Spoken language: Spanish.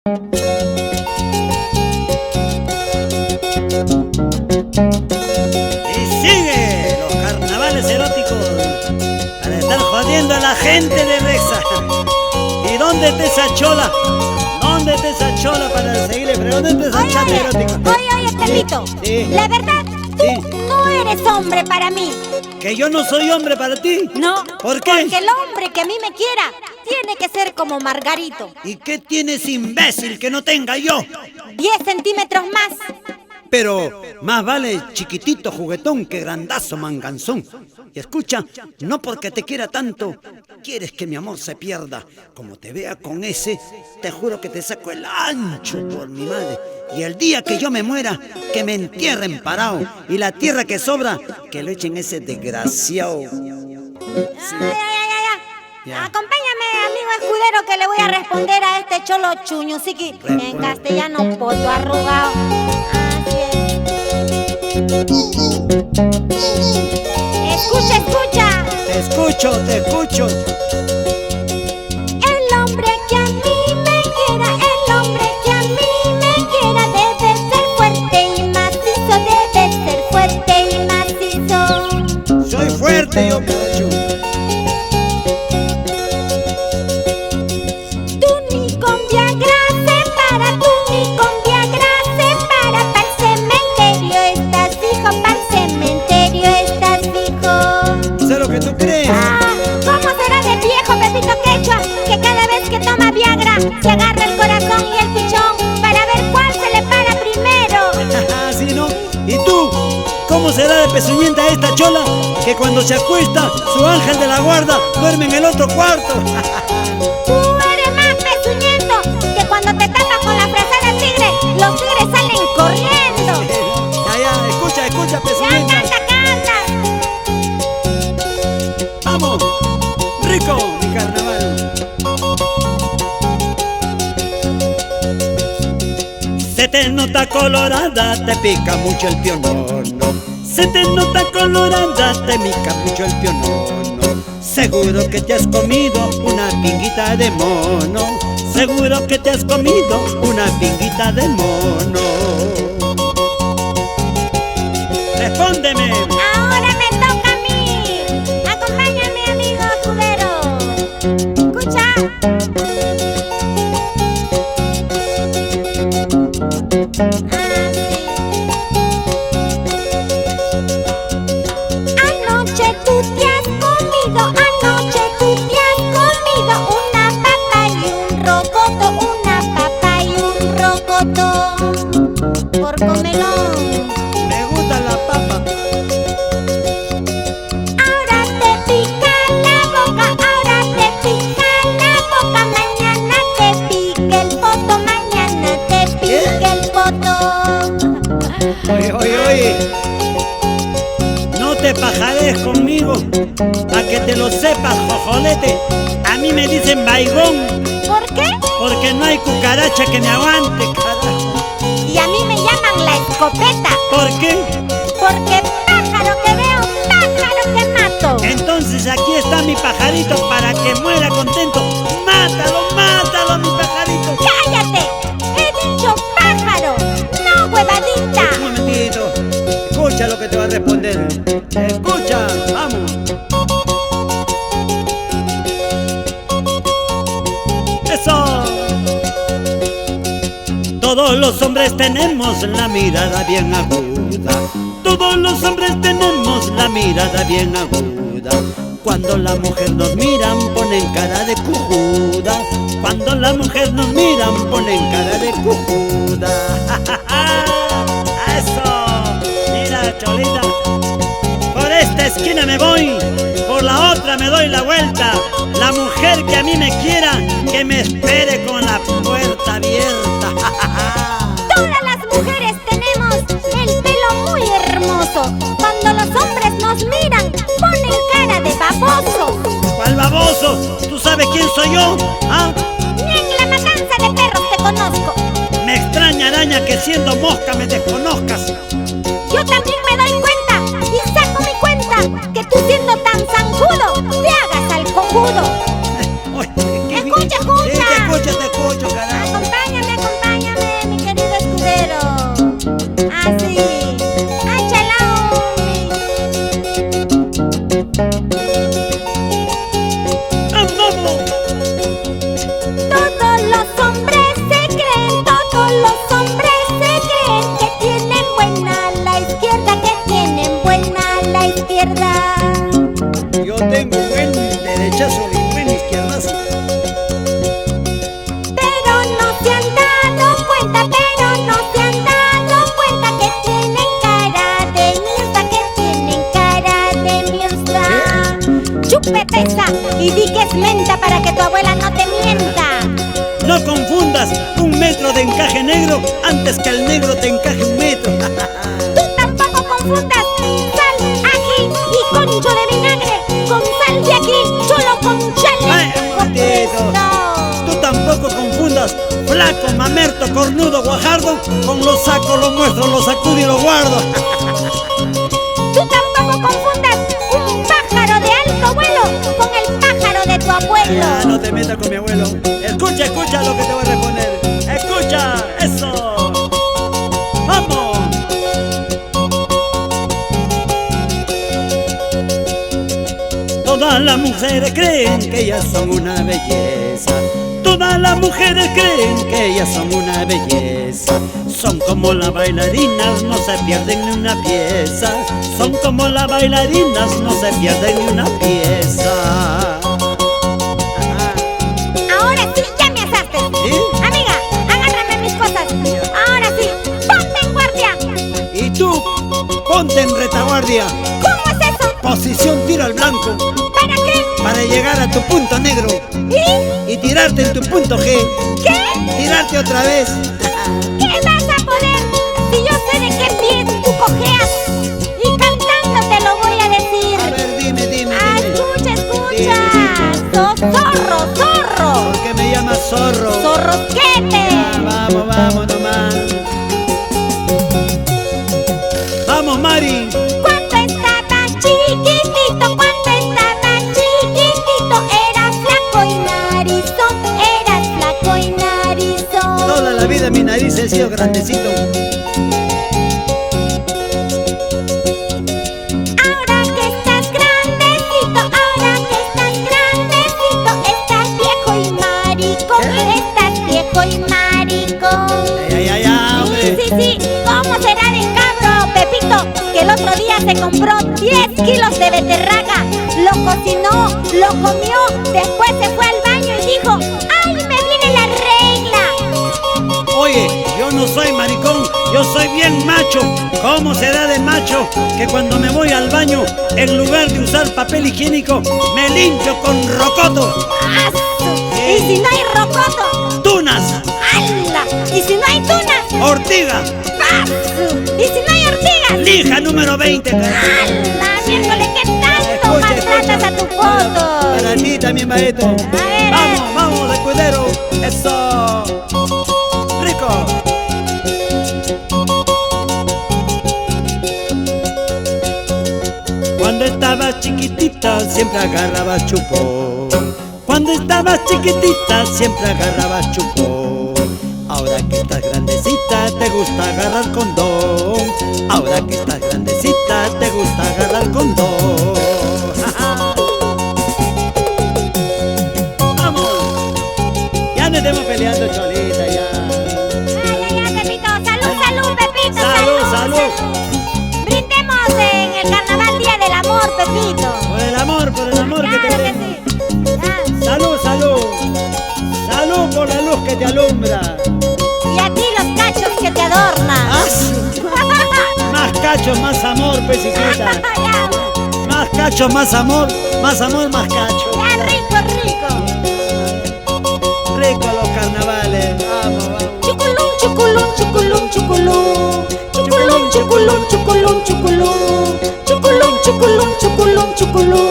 Y sigue los carnavales eróticos para estar jodiendo a la gente de Rexa. ¿Y dónde está esa chola? ¿Dónde está esa chola para seguirle preguntando esa chata erótica? Oye, Carlito. Sí. La verdad, tú no eres hombre para mí. ¿Que yo no soy hombre para ti? No. ¿Por qué? Porque el hombre que a mí me quiera tiene que ser como Margarito. ¿Y qué tienes, imbécil, que no tenga yo? 10 centímetros más. Pero más vale chiquitito juguetón que grandazo manganzón. Y escucha, no porque te quiera tanto, quieres que mi amor se pierda. Como te vea con ese, te juro que te saco el ancho por mi madre. Y el día que yo me muera, que me entierren parado. Y la tierra que sobra, que lo echen ese desgraciado. Sí. Ya. Acompáñame, amigo escudero, que le voy a responder a este cholo chuñusiqui en castellano, poto arrugado. Así es. Escucha. Te escucho. El hombre que a mí me quiera, el hombre que a mí me quiera debe ser fuerte y macizo, debe ser fuerte y macizo. Soy fuerte yo, cacho. Tú ni con Viagra se para, tú ni con Viagra se para. Pa'l cementerio estás fijo, pa'l cementerio estás fijo. Sé lo que tú crees. ¿Cómo será de viejo Pepito Quechua que cada vez que toma Viagra se agarra el corazón y el pichón para ver cuál se le para primero? ¿Sí, no? ¿Y tú? ¿Cómo será de pezuñenta esta chola que cuando se acuesta su ángel de la guarda duerme en el otro cuarto? Tú eres más pezuñento que cuando te tapas con la fresa del tigre, los tigres salen corriendo. Ya, escucha, Ya pezuñenta. canta. ¡Vamos! ¡Rico, mi carnaval! Se te nota colorada, te pica mucho el pionono. Se te nota colorada, te pica mucho el pionono. Seguro que te has comido una pinguita de mono. Seguro que te has comido una pinguita de mono. Respóndeme. Ahora me toca a mí. Acompáñame, amigo escudero. Escucha. Anoche tú te has comido una papa y un rocoto, una papa y un rocoto. Por comelón. Me gusta la papa. Ahora te pica la boca, mañana te pica el poto, mañana te pica el poto. Oye. No te pajares conmigo, pa' que te lo sepas, jojolete. A mí me dicen baigón, ¿Por qué? porque no hay cucaracha que me aguante, carajo. Y a mí me llaman la escopeta, ¿Por qué? porque pájaro que veo, pájaro que mato. Entonces aquí está mi pajarito para que muera contento. ¡Mátalo, mi pajarito! ¡Cállate! He dicho pájaro, no huevadita. Un momentito, escucha lo que te va a responder. Escucha, vamos. ¡Eso! Todos los hombres tenemos la mirada bien aguda. Todos los hombres tenemos la mirada bien aguda. Cuando la mujer nos miran ponen cara de cojuda. Cuando la mujer nos miran ponen cara de cojuda. ¡Eso! Mira, cholita. Por esta esquina me voy, por la otra me doy la vuelta. La mujer que a mí me quiera, que me espere con la puerta abierta. Todas las mujeres tenemos el pelo muy hermoso. Cuando los hombres nos miran, ponen cara de baboso. ¿Cuál baboso? ¿Tú sabes quién soy yo? ¿Ah? Ni en la matanza de perros te conozco. Me extraña, araña, que siendo mosca me desconozcas. Yo también me doy cuenta y saco mi cuenta que tú siendo tan zancudo te hagas al cojudo. Oye, Escucha. Sí, te escucho, carajo. Acompáñame. un metro de encaje negro antes que el negro te encaje un metro. Tú tampoco confundas sal, ají y concho de vinagre con sal de aquí, chulo con chale. Ay, aguantito. Tú tampoco confundas flaco, mamerto, cornudo, guajardo con lo saco, lo muestro, lo sacudo y lo guardo. Tú tampoco confundas un pájaro de alto vuelo con el pájaro de tu abuelo. Ya, no te metas con mi abuelo. Escucha, escucha lo que te voy a responder. Escucha, eso. ¡Vamos! Todas las mujeres creen que ellas son una belleza. Todas las mujeres creen que ellas son una belleza. Son como las bailarinas, no se pierden ni una pieza. Son como las bailarinas, no se pierden ni una pieza. Ahora sí, ya me asaste. ¿Sí? Amiga, agárrame mis cosas. Ahora sí, ponte en guardia. Y tú, ponte en retaguardia. ¿Cómo es eso? Posición tiro al blanco. ¿Para qué? Para llegar a tu punto negro ¿Y y tirarte en tu punto G. qué? Tirarte otra vez. ¿Qué vas a poder? Si yo sé de qué pies tú cojeas. Y cantando te lo voy a A decir. ver, dime, dime, Ah, dime. escucha, escucha. Dime. Sos zorro, zorro. ¿Por qué me llamas zorro? Zorrosquete. Vamos, vamos nomás. Vamos, Mari. Cuando estaba chiquitito, eras flaco y narizón, eras flaco y narizón. Toda la vida mi nariz ha sido grandecito. Ahora que estás grandecito, estás viejo y maricón, estás viejo y maricón. Ay, ay, ay, hombre. Sí, ¿cómo será de cabro, Pepito? Que el otro día se compró 10 kilos de beterraga, lo cocinó, lo comió, después se fue al baño y dijo, ¡ay, me viene la regla! Oye, yo no soy maricón, yo soy bien macho. ¿Cómo será de macho que cuando me voy al baño, en lugar de usar papel higiénico, me limpio con rocoto? ¡Asu! Y si no hay rocoto, Tunas, ¡ala! Y si no hay tunas, ortiga, ¡asu! Y si no hay ortigas, lija número 20. ¡ala! Miércoles, ¿qué tanto maltratas a tu foto? Para ti también va esto. A ver, Vamos, vamos, escudero. Eso. Rico. Cuando estabas chiquitita siempre agarrabas chupón. Cuando estabas chiquitita siempre agarrabas chupón. Ahora que estás grandecita te gusta agarrar condón. Ahora que estás grandecita te gusta agarrar condón. Vamos. Ya no estemos peleando, Cholita, ya. ay, Pepito, salud, Pepito, Salud. Brindemos en el carnaval Día del Amor, Pepito. Por el amor que te Claro que tengo. sí. Ah, Salud. Salud por la luz que te alumbra. y a ti los cachos que te adornan. Más cachos, más amor, pesicita. Ya, Más cachos, más amor, más cacho. ya, rico. Rico los carnavales. Vamos. Chuculum, chuculum, chuculum, chuculum. Chuculum, chuculum, chuculum, chuculum. Chuculum, chuculum, chuculum, chuculum.